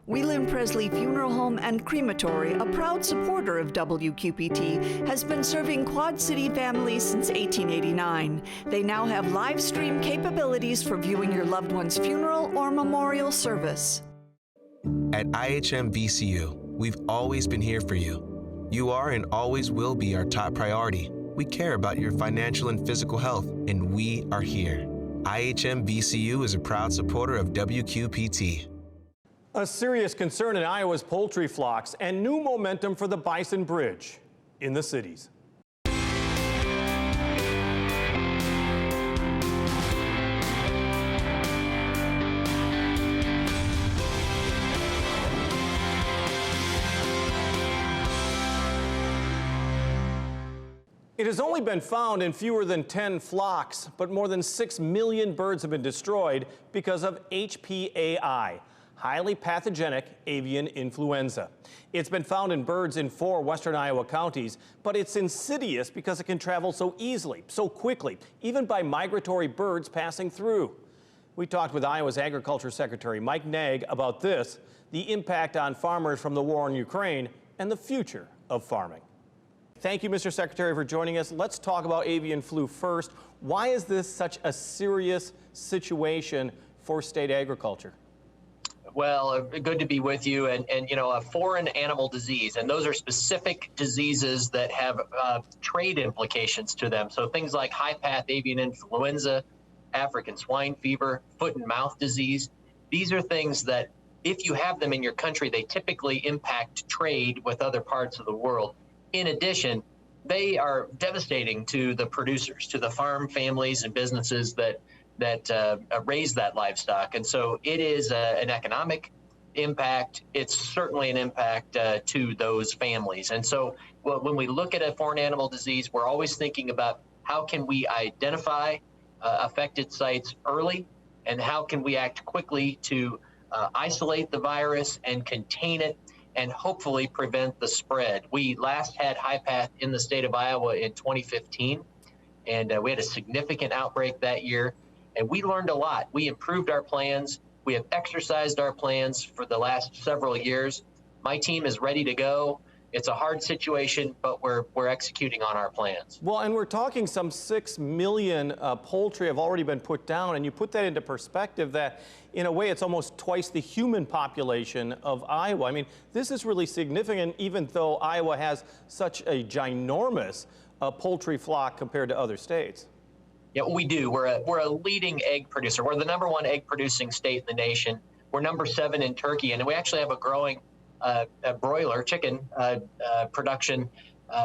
Whelan Presley Funeral Home and Crematory, a proud supporter of WQPT, has been serving Quad City families since 1889. They now have live stream capabilities for viewing your loved one's funeral or memorial service. At IHM VCU, we've always been here for you. You are and always will be our top priority. We care about your financial and physical health, and we are here. IHM VCU is a proud supporter of WQPT. A serious concern in Iowa's poultry flocks and new momentum for the Bison Bridge in the cities. It has only been found in fewer than 10 flocks, but more than 6 million birds have been destroyed because of HPAI, highly pathogenic avian influenza. It's been found in birds in 4 western Iowa counties, but it's insidious because it can travel so easily, so quickly, even by migratory birds passing through. We talked with Iowa's Agriculture Secretary Mike Naig about this, the impact on farmers from the war in Ukraine, and the future of farming. Thank you, Mr. Secretary, for joining us. Let's talk about avian flu first. Why is this such a serious situation for state agriculture? Well, good to be with you. And you know, a foreign animal disease, and those are specific diseases that have trade implications to them. So things like high-path avian influenza, African swine fever, foot and mouth disease. These are things that if you have them in your country, they typically impact trade with other parts of the world. In addition, they are devastating to the producers, to the farm families and businesses that raise that livestock. And so it is an economic impact. It's certainly an impact to those families. And so when we look at a foreign animal disease, we're always thinking about how can we identify affected sites early, and how can we act quickly to isolate the virus and contain it and hopefully prevent the spread. We last had high-path in the state of Iowa in 2015, and we had a significant outbreak that year. And we learned a lot. We improved our plans. We have exercised our plans for the last several years. My team is ready to go. It's a hard situation, but we're executing on our plans. Well, and we're talking some 6 million poultry have already been put down, and you put that into perspective that, in a way, it's almost twice the human population of Iowa. I mean, this is really significant, even though Iowa has such a ginormous poultry flock compared to other states. Yeah, we do. We're a leading egg producer. We're the #1 egg producing state in the nation. We're #7 in Turkey, and we actually have a growing broiler chicken production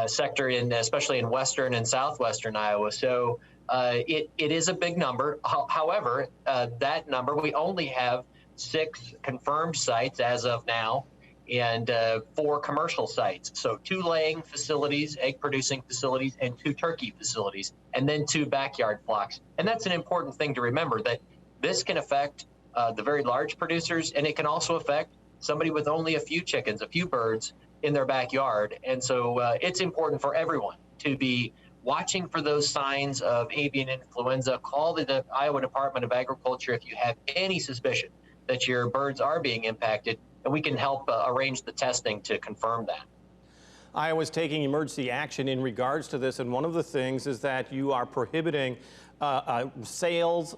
sector, especially in western and southwestern Iowa. So it is a big number. However, that number, we only have 6 confirmed sites as of now, and 4 commercial sites. So 2 laying facilities, egg producing facilities, and 2 turkey facilities, and then 2 backyard flocks. And that's an important thing to remember, that this can affect the very large producers, and it can also affect somebody with only a few chickens, a few birds in their backyard. And so it's important for everyone to be watching for those signs of avian influenza. Call the Iowa Department of Agriculture if you have any suspicion that your birds are being impacted, and we can help arrange the testing to confirm that. Iowa's taking emergency action in regards to this, and one of the things is that you are prohibiting sales,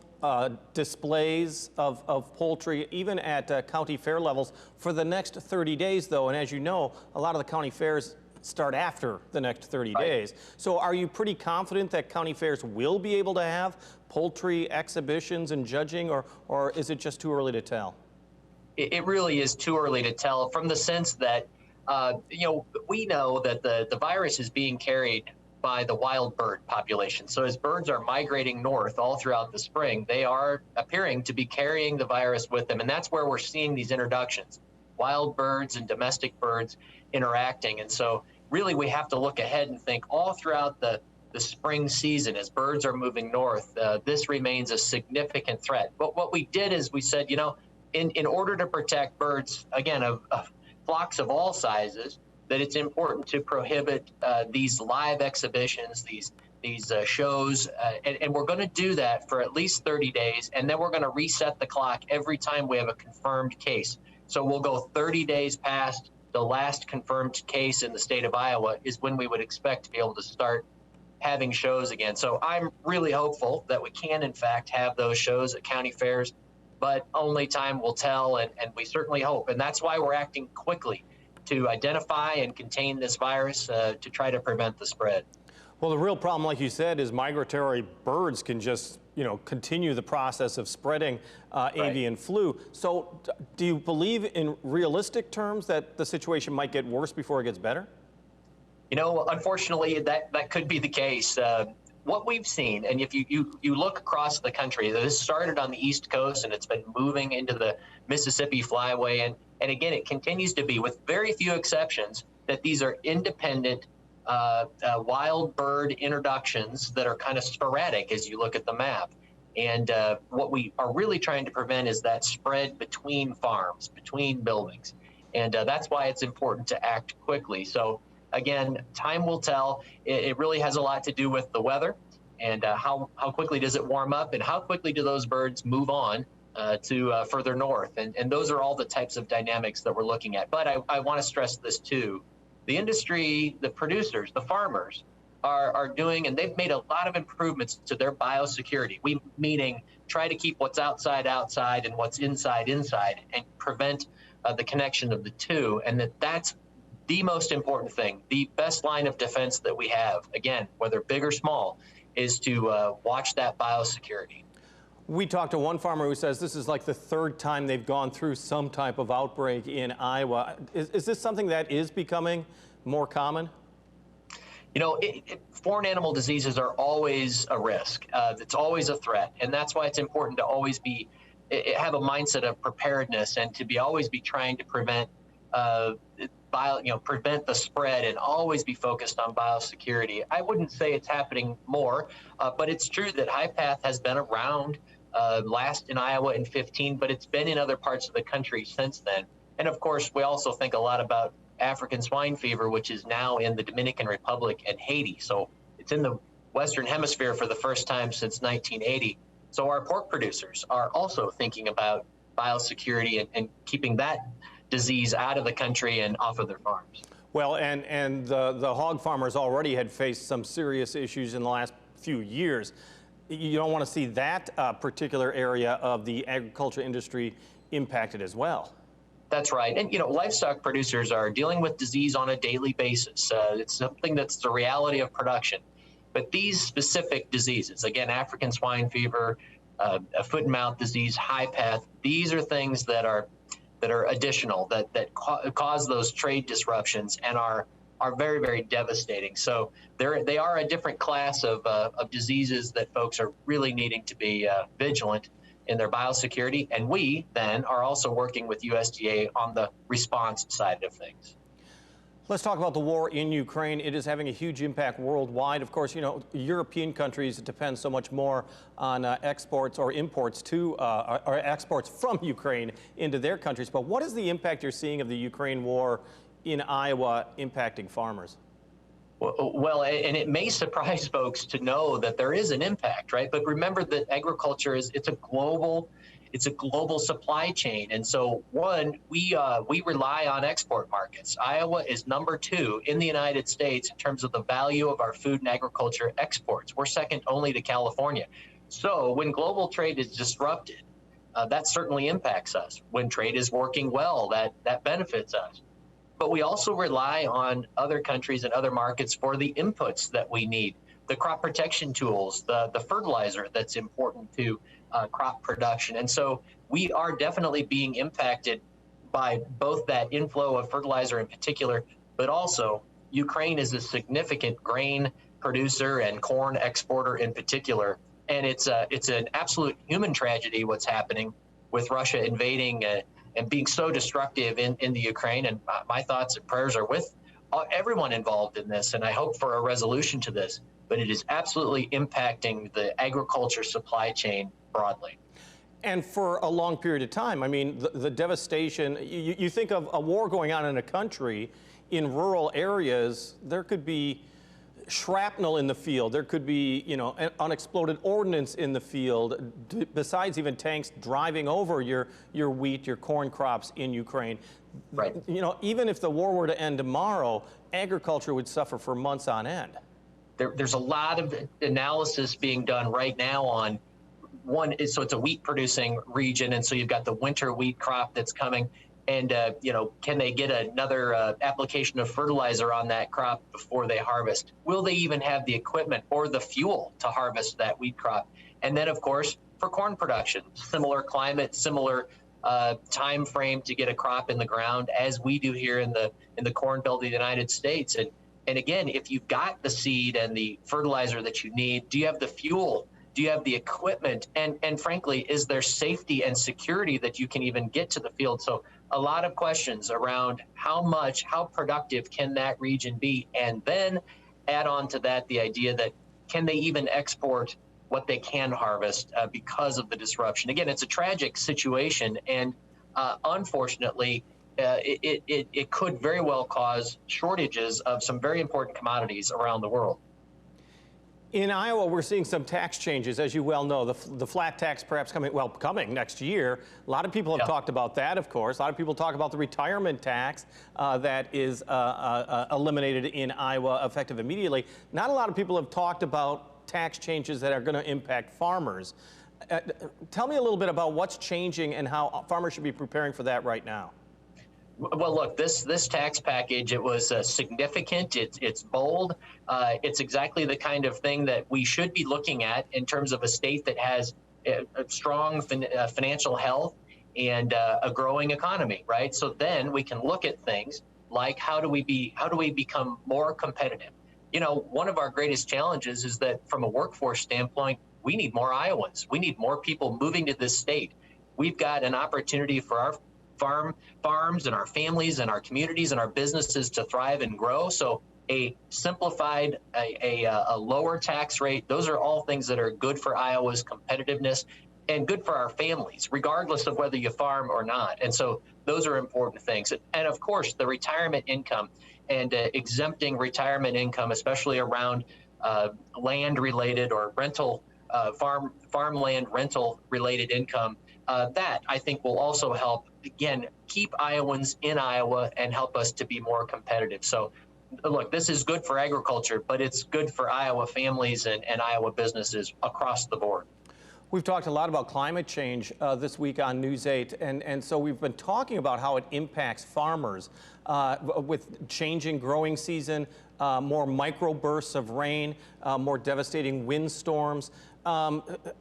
displays of poultry, even at county fair levels for the next 30 days, though. And as you know, a lot of the county fairs start after the next 30 days. So are you pretty confident that county fairs will be able to have poultry exhibitions and judging, or is it just too early to tell? It really is too early to tell, from the sense that, you know, we know that the virus is being carried by the wild bird population. So as birds are migrating north all throughout the spring, they are appearing to be carrying the virus with them. And that's where we're seeing these introductions, wild birds and domestic birds interacting. And so really we have to look ahead and think all throughout the spring season, as birds are moving north, this remains a significant threat. But what we did is we said, you know, in order to protect birds, again, of flocks of all sizes, that it's important to prohibit these live exhibitions, these shows, and we're going to do that for at least 30 days, and then we're going to reset the clock every time we have a confirmed case. So we'll go 30 days past the last confirmed case in the state of Iowa is when we would expect to be able to start having shows again. So I'm really hopeful that we can, in fact, have those shows at county fairs, but only time will tell, and we certainly hope. And that's why we're acting quickly to identify and contain this virus to try to prevent the spread. Well, the real problem, like you said, is migratory birds can just, continue the process of spreading avian flu. So do you believe in realistic terms that the situation might get worse before it gets better? Unfortunately, that could be the case. What we've seen, and if you look across the country, this started on the East Coast and it's been moving into the Mississippi Flyway. And again, it continues to be, with very few exceptions, that these are independent wild bird introductions that are kind of sporadic as you look at the map. And what we are really trying to prevent is that spread between farms, between buildings. And that's why it's important to act quickly. So again, time will tell. It really has a lot to do with the weather and how quickly does it warm up and how quickly do those birds move on to further north. And those are all the types of dynamics that we're looking at. But I want to stress this too. The industry, the producers, the farmers are doing, and they've made a lot of improvements to their biosecurity. Meaning try to keep what's outside outside and what's inside inside and prevent the connection of the two. And that's the most important thing. The best line of defense that we have, again, whether big or small, is to watch that biosecurity. We talked to one farmer who says this is like the third time they've gone through some type of outbreak in Iowa. Is this something that is becoming more common? Foreign animal diseases are always a risk. It's always a threat. And that's why it's important to always have a mindset of preparedness and to always be trying to prevent prevent the spread and always be focused on biosecurity. I wouldn't say it's happening more, but it's true that high path has been around last in Iowa in 15, but it's been in other parts of the country since then. And of course, we also think a lot about African swine fever, which is now in the Dominican Republic and Haiti. So it's in the Western Hemisphere for the first time since 1980. So our pork producers are also thinking about biosecurity and keeping that disease out of the country and off of their farms. Well, and the hog farmers already had faced some serious issues in the last few years. You don't want to see that particular area of the agriculture industry impacted as well. That's right. And, livestock producers are dealing with disease on a daily basis. It's something that's the reality of production. But these specific diseases, again, African swine fever, a foot and mouth disease, high path, these are things that are additional, that cause those trade disruptions and are very, very devastating. So they are a different class of diseases that folks are really needing to be vigilant in their biosecurity. And we then are also working with USDA on the response side of things. Let's talk about the war in Ukraine. It is having a huge impact worldwide. Of course, European countries depend so much more on exports or imports to or exports from Ukraine into their countries. But what is the impact you're seeing of the Ukraine war in Iowa impacting farmers? Well, and it may surprise folks to know that there is an impact, right? But remember that agriculture it's a global supply chain. And so one, we rely on export markets. Iowa is number 2 in the United States in terms of the value of our food and agriculture exports. We're second only to California. So when global trade is disrupted, that certainly impacts us. When trade is working well, that benefits us. But we also rely on other countries and other markets for the inputs that we need, the crop protection tools, the fertilizer that's important to crop production. And so we are definitely being impacted by both that inflow of fertilizer in particular, but also Ukraine is a significant grain producer and corn exporter in particular. And it's an absolute human tragedy what's happening with Russia invading and being so destructive in the Ukraine. And my thoughts and prayers are with everyone involved in this. And I hope for a resolution to this, but it is absolutely impacting the agriculture supply chain broadly. And for a long period of time. I mean, the devastation, you think of a war going on in a country, in rural areas, there could be shrapnel in the field. There could be, you know, an unexploded ordnance in the field, besides even tanks driving over your wheat, your corn crops in Ukraine. Right. You know, even if the war were to end tomorrow, agriculture would suffer for months on end. There's a lot of analysis being done right now on one. So it's a wheat producing region, and so you've got the winter wheat crop that's coming. And, you know, can they get another application of fertilizer on that crop before they harvest? Will they even have the equipment or the fuel to harvest that wheat crop? And then, of course, for corn production, similar climate, similar time frame to get a crop in the ground as we do here in the Corn Belt of the United States. And again, if you've got the seed and the fertilizer that you need, do you have the fuel? Do you have the equipment? And frankly, is there safety and security that you can even get to the field? So a lot of questions around how productive can that region be? And then add on to that the idea that can they even export what they can harvest because of the disruption? Again, it's a tragic situation, and unfortunately, it could very well cause shortages of some very important commodities around the world. In Iowa, we're seeing some tax changes, as you well know. The flat tax perhaps coming next year. A lot of people have talked about that, of course. A lot of people talk about the retirement tax that is eliminated in Iowa, effective immediately. Not a lot of people have talked about tax changes that are going to impact farmers. Tell me a little bit about what's changing and how farmers should be preparing for that right now. Well, look, this tax package, it was significant. It's bold. It's exactly the kind of thing that we should be looking at in terms of a state that has a strong financial health and a growing economy, right? So then we can look at things like how do we become more competitive? You know, one of our greatest challenges is that from a workforce standpoint, we need more Iowans. We need more people moving to this state. We've got an opportunity for our farms and our families and our communities and our businesses to thrive and grow. So a simplified, a lower tax rate, those are all things that are good for Iowa's competitiveness and good for our families, regardless of whether you farm or not. And so those are important things. And of course, the retirement income and exempting retirement income, especially around land-related or rental, farmland rental-related income, that I think will also help, again, keep Iowans in Iowa and help us to be more competitive. So look, this is good for agriculture, but it's good for Iowa families and Iowa businesses across the board. We've talked a lot about climate change this week on News 8, and so we've been talking about how it impacts farmers with changing growing season, more microbursts of rain, more devastating windstorms.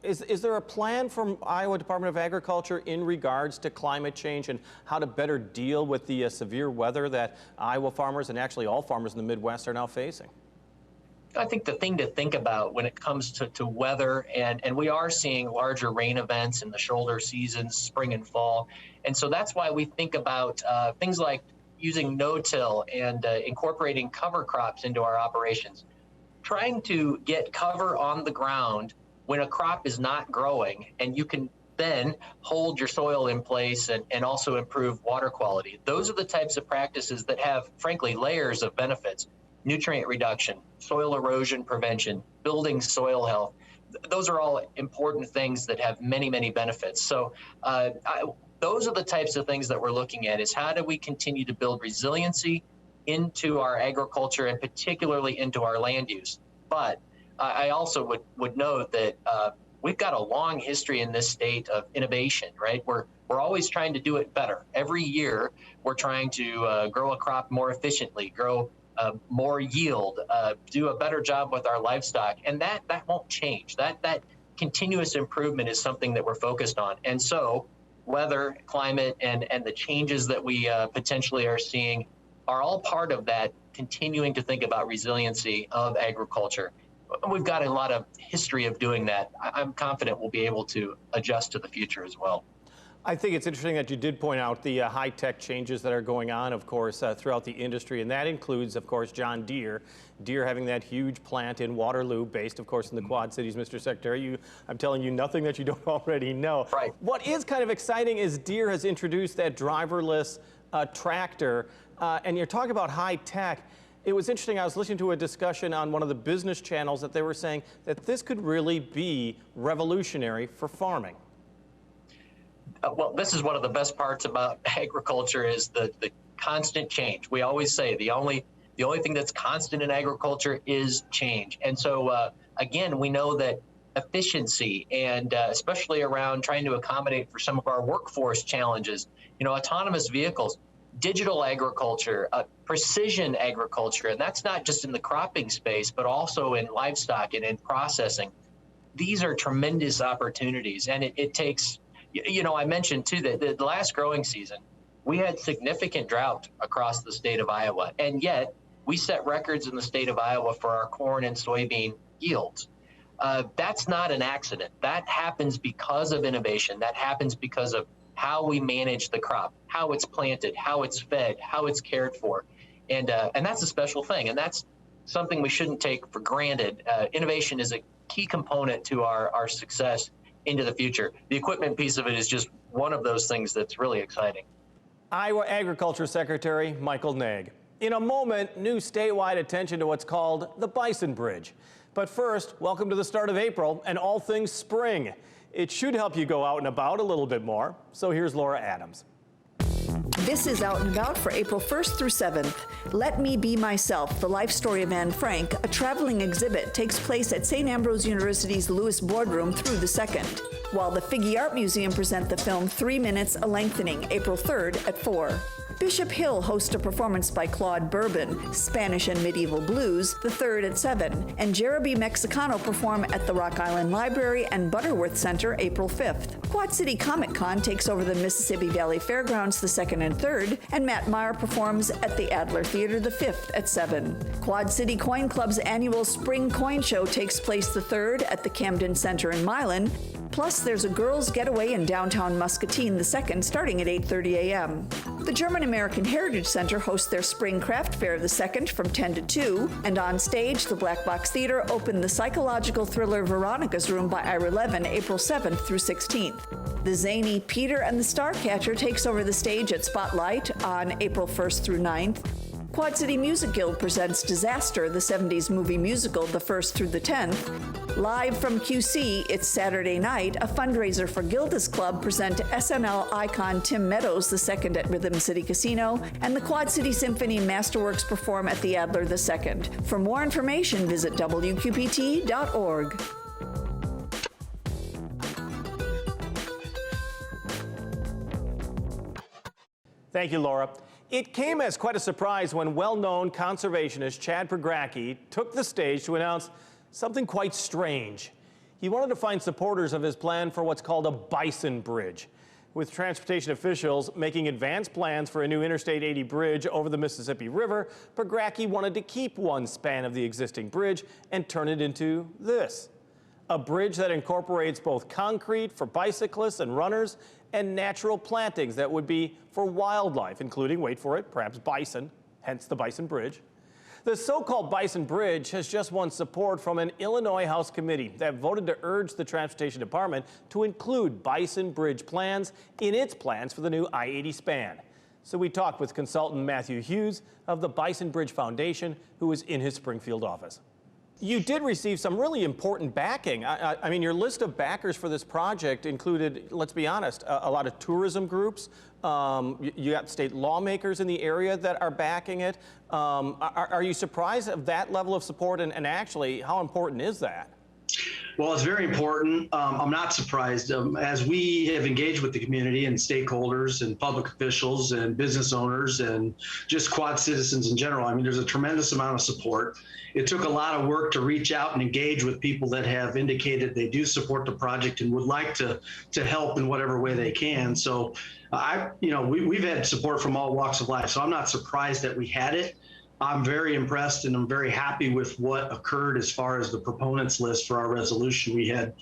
Is there a plan from Iowa Department of Agriculture in regards to climate change and how to better deal with the severe weather that Iowa farmers and actually all farmers in the Midwest are now facing? I think the thing to think about when it comes to weather, and we are seeing larger rain events in the shoulder seasons, spring and fall. And so that's why we think about things like using no-till and incorporating cover crops into our operations. Trying to get cover on the ground when a crop is not growing, and you can then hold your soil in place and also improve water quality. Those are the types of practices that have, frankly, layers of benefits. Nutrient reduction, soil erosion prevention, building soil health. Those are all important things that have many, many benefits. So those are the types of things that we're looking at, is how do we continue to build resiliency into our agriculture and particularly into our land use. But I also would note that we've got a long history in this state of innovation, right? We're always trying to do it better. Every year, we're trying to grow a crop more efficiently, grow more yield, do a better job with our livestock, and that won't change. That continuous improvement is something that we're focused on. And so weather, climate, and the changes that we potentially are seeing are all part of that, continuing to think about resiliency of agriculture. We've got a lot of history of doing that. I'm confident we'll be able to adjust to the future as well. I think it's interesting that you did point out the high-tech changes that are going on, of course, throughout the industry, and that includes, of course, John Deere. Deere having that huge plant in Waterloo, based, of course, in the Quad Cities, Mr. Secretary. I'm telling you nothing that you don't already know. Right. What is kind of exciting is Deere has introduced that driverless tractor, and you're talking about high-tech. It was interesting. I was listening to a discussion on one of the business channels that they were saying that this could really be revolutionary for farming. Well, this is one of the best parts about agriculture is the constant change. We always say the only thing that's constant in agriculture is change. And so, again, we know that efficiency and especially around trying to accommodate for some of our workforce challenges, autonomous vehicles, digital agriculture, precision agriculture, and that's not just in the cropping space, but also in livestock and in processing. These are tremendous opportunities, and it takes, I mentioned too that the last growing season, we had significant drought across the state of Iowa, and yet we set records in the state of Iowa for our corn and soybean yields. That's not an accident. That happens because of innovation. That happens because of how we manage the crop, how it's planted, how it's fed, how it's cared for. And that's a special thing. And that's something we shouldn't take for granted. Innovation is a key component to our success into the future. The equipment piece of it is just one of those things that's really exciting. Iowa Agriculture Secretary Michael Naig. In a moment, new statewide attention to what's called the Bison Bridge. But first, welcome to the start of April and all things spring. It should help you go out and about a little bit more. So here's Laura Adams. This is Out and About for April 1st through 7th. Let Me Be Myself, the life story of Anne Frank, a traveling exhibit, takes place at St. Ambrose University's Lewis Boardroom through the 2nd, while the Figge Art Museum present the film 3 Minutes, A Lengthening, April 3rd at 4. Bishop Hill hosts a performance by Claude Bourbon, Spanish and Medieval Blues, the 3rd at 7, and Jeremy Mexicano perform at the Rock Island Library and Butterworth Center April 5th. Quad City Comic Con takes over the Mississippi Valley Fairgrounds the 2nd and 3rd, and Matt Meyer performs at the Adler Theater the 5th at 7. Quad City Coin Club's annual Spring Coin Show takes place the 3rd at the Camden Center in Milan. Plus, there's a girls' getaway in downtown Muscatine the 2nd, starting at 8:30 a.m. The German American Heritage Center hosts their Spring Craft Fair the 2nd from 10 to 2, and on stage, the Black Box Theater opened the psychological thriller Veronica's Room by Ira Levin April 7th through 16th. The zany Peter and the Starcatcher takes over the stage at Spotlight on April 1st through 9th. Quad City Music Guild presents Disaster, the 70s movie musical, the 1st through the 10th. Live from QC, it's Saturday night. A fundraiser for Gilda's Club present SNL icon Tim Meadows the 2nd at Rhythm City Casino, and the Quad City Symphony and Masterworks perform at the Adler the 2nd. For more information, visit WQPT.org. Thank you, Laura. It came as quite a surprise when well-known conservationist Chad Pergracki took the stage to announce something quite strange. He wanted to find supporters of his plan for what's called a bison bridge. With transportation officials making advanced plans for a new Interstate 80 bridge over the Mississippi River, Pergracki wanted to keep one span of the existing bridge and turn it into this. A bridge that incorporates both concrete for bicyclists and runners and natural plantings that would be for wildlife, including, wait for it, perhaps bison, hence the Bison Bridge. The so-called Bison Bridge has just won support from an Illinois House committee that voted to urge the Transportation Department to include Bison Bridge plans in its plans for the new I-80 span. So we talked with consultant Matthew Hughes of the Bison Bridge Foundation, who was in his Springfield office. You did receive some really important backing. I mean, your list of backers for this project included, let's be honest, a lot of tourism groups. You got state lawmakers in the area that are backing it. Are you surprised of that level of support, and actually, how important is that? Well, it's very important. I'm not surprised. As we have engaged with the community and stakeholders and public officials and business owners and just Quad citizens in general, I mean, there's a tremendous amount of support. It took a lot of work to reach out and engage with people that have indicated they do support the project and would like to help in whatever way they can. So we've had support from all walks of life. So I'm not surprised that we had it. I'm very impressed and I'm very happy with what occurred as far as the proponents list for our resolution. We had,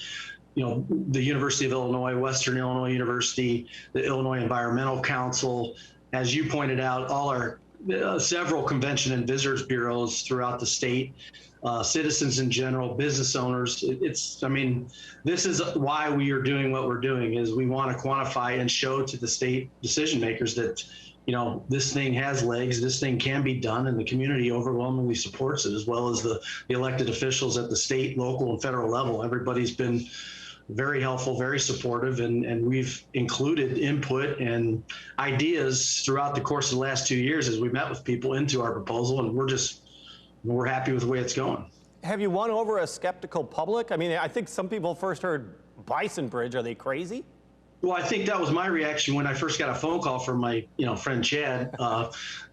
the University of Illinois, Western Illinois University, the Illinois Environmental Council, as you pointed out, all our several convention and visitors bureaus throughout the state, citizens in general, business owners. This is why we are doing what we're doing, is we want to quantify and show to the state decision makers that you know, this thing has legs, this thing can be done, and the community overwhelmingly supports it, as well as the elected officials at the state, local, and federal level. Everybody's been very helpful, very supportive, and we've included input and ideas throughout the course of the last 2 years as we met with people into our proposal, and we're happy with the way it's going. Have you won over a skeptical public? I mean, I think some people first heard Bison Bridge. Are they crazy? Well, I think that was my reaction when I first got a phone call from my, friend Chad,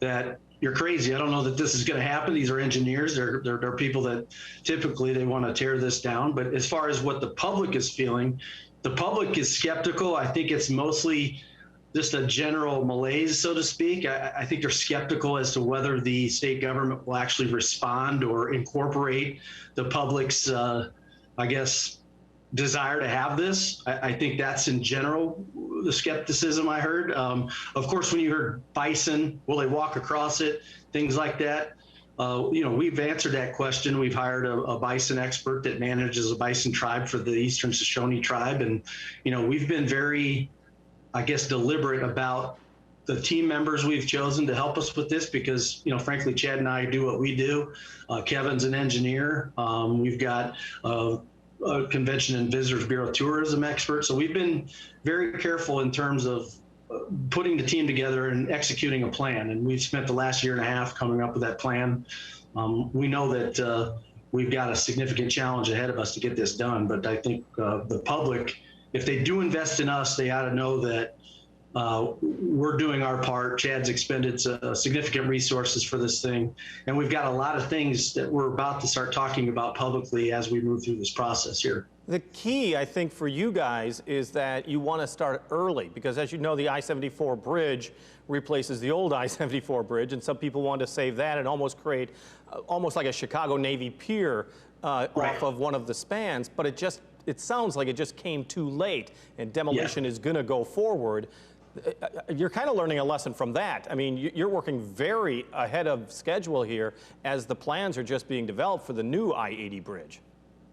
that you're crazy. I don't know that this is going to happen. These are engineers. They're people that typically they want to tear this down. But as far as what the public is feeling, the public is skeptical. I think it's mostly just a general malaise, so to speak. I think they're skeptical as to whether the state government will actually respond or incorporate the public's, desire to have this. I think that's in general the skepticism I heard. Of course, when you heard bison, will they walk across it, things like that. We've answered that question. We've hired a bison expert that manages a bison tribe for the Eastern Shoshone tribe. And, we've been very, deliberate about the team members we've chosen to help us with this because, frankly, Chad and I do what we do. Kevin's an engineer. We've got Convention and Visitors Bureau tourism expert. So we've been very careful in terms of putting the team together and executing a plan. And we've spent the last year and a half coming up with that plan. We know that we've got a significant challenge ahead of us to get this done. But I think the public, if they do invest in us, they ought to know that we're doing our part. Chad's expended significant resources for this thing, and we've got a lot of things that we're about to start talking about publicly as we move through this process here. The key, I think, for you guys is that you want to start early because, as you know, the I-74 bridge replaces the old I-74 bridge, and some people want to save that and almost create almost like a Chicago Navy pier off of one of the spans, but it sounds like it just came too late, and demolition is going to go forward. You're kind of learning a lesson from that. I mean, you're working very ahead of schedule here as the plans are just being developed for the new I-80 bridge.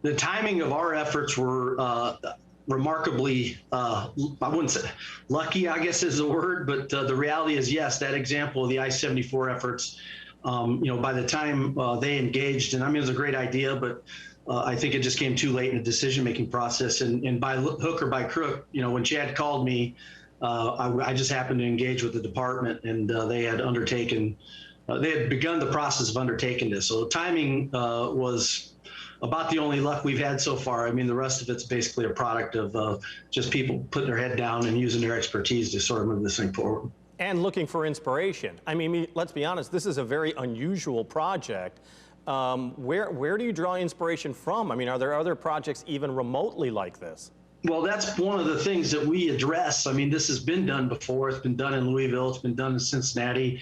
The timing of our efforts were remarkably, I wouldn't say lucky, I guess is the word, but the reality is, yes, that example of the I-74 efforts, by the time they engaged, and I mean, it was a great idea, but I think it just came too late in the decision-making process. And by hook or by crook, when Chad called me, I just happened to engage with the department, and they had begun the process of undertaking this. So timing was about the only luck we've had so far. I mean, the rest of it's basically a product of just people putting their head down and using their expertise to sort of move this thing forward. And looking for inspiration. I mean, let's be honest, this is a very unusual project. Where do you draw inspiration from? I mean, are there other projects even remotely like this? Well, that's one of the things that we address. I mean, this has been done before. It's been done in Louisville. It's been done in Cincinnati.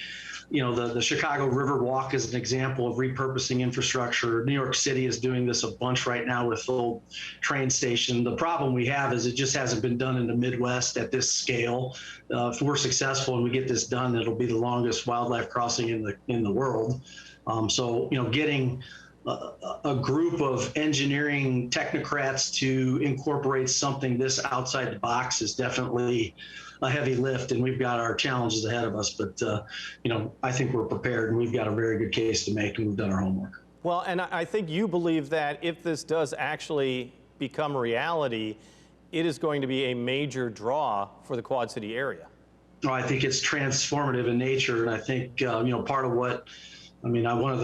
The Chicago River Walk is an example of repurposing infrastructure. New York City is doing this a bunch right now with the old train station. The problem we have is it just hasn't been done in the Midwest at this scale. If we're successful and we get this done, it'll be the longest wildlife crossing in the world. So, getting a group of engineering technocrats to incorporate something this outside the box is definitely a heavy lift, and we've got our challenges ahead of us. But, I think we're prepared, and we've got a very good case to make, and we've done our homework. Well, and I think you believe that if this does actually become reality, it is going to be a major draw for the Quad City area. I think it's transformative in nature, and I think, part of what one of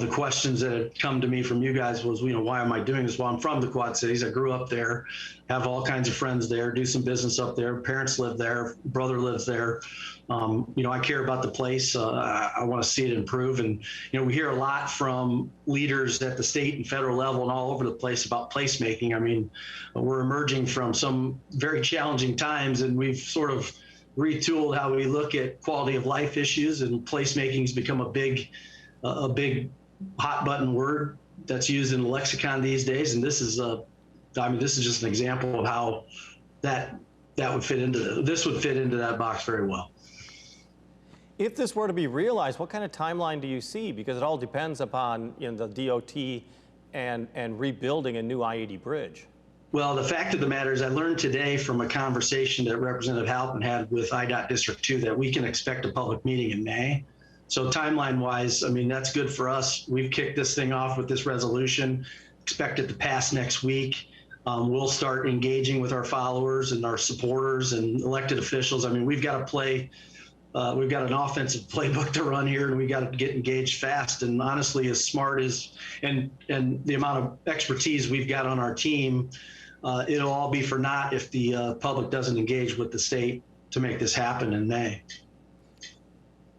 the questions that had come to me from you guys was, why am I doing this? Well, I'm from the Quad Cities. I grew up there, have all kinds of friends there, do some business up there. Parents live there, brother lives there. I care about the place. I want to see it improve. And, we hear a lot from leaders at the state and federal level and all over the place about placemaking. I mean, we're emerging from some very challenging times, and we've sort of retooled how we look at quality of life issues, and placemaking has become a big hot button word that's used in the lexicon these days. And this is just an example of how that would fit into that box very well. If this were to be realized, what kind of timeline do you see? Because it all depends upon the DOT and rebuilding a new I-80 bridge. Well, the fact of the matter is I learned today from a conversation that Representative Halpin had with IDOT District 2 that we can expect a public meeting in May. So timeline-wise, I mean, that's good for us. We've kicked this thing off with this resolution, expect it to pass next week. We'll start engaging with our followers and our supporters and elected officials. I mean, we've got to play. We've got an offensive playbook to run here, and we got to get engaged fast. And honestly, as smart as and the amount of expertise we've got on our team, it'll all be for naught if the public doesn't engage with the state to make this happen in May.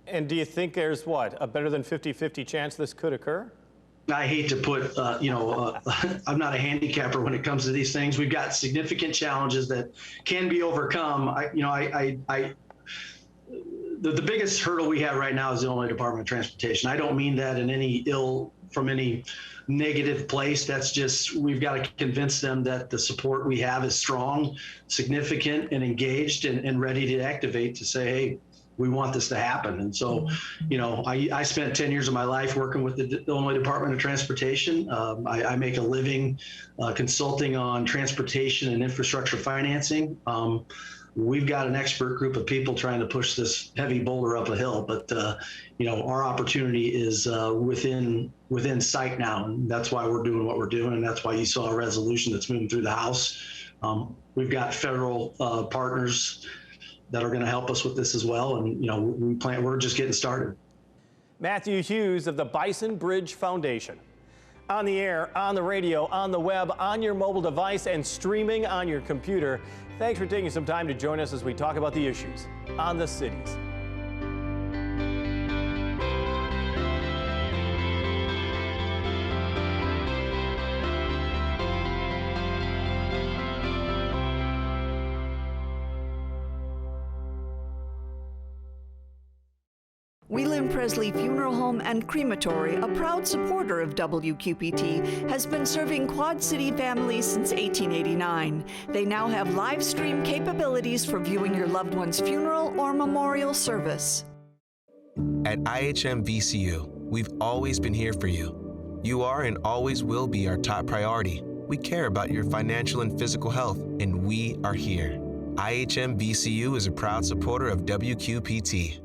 And do you think there's a better than 50-50 chance this could occur? I hate to put, I'm not a handicapper when it comes to these things. We've got significant challenges that can be overcome. The biggest hurdle we have right now is the Illinois Department of Transportation. I don't mean that in from any negative place. That's just, we've got to convince them that the support we have is strong, significant, and engaged and ready to activate to say, hey, we want this to happen. And so, I spent 10 years of my life working with the Illinois Department of Transportation. I make a living consulting on transportation and infrastructure financing. We've got an expert group of people trying to push this heavy boulder up a hill, but our opportunity is within sight now, and that's why we're doing what we're doing, and that's why you saw a resolution that's moving through the House. We've got federal partners that are going to help us with this as well, and we're just getting started. Matthew Hughes of the Bison Bridge Foundation. On the air, on the radio, on the web, on your mobile device, and streaming on your computer. Thanks for taking some time to join us as we talk about the issues on the cities. Wheelan Presley Funeral Home and Crematory, a proud supporter of WQPT, has been serving Quad City families since 1889. They now have live stream capabilities for viewing your loved one's funeral or memorial service. At IHM VCU, we've always been here for you. You are and always will be our top priority. We care about your financial and physical health, and we are here. IHM VCU is a proud supporter of WQPT.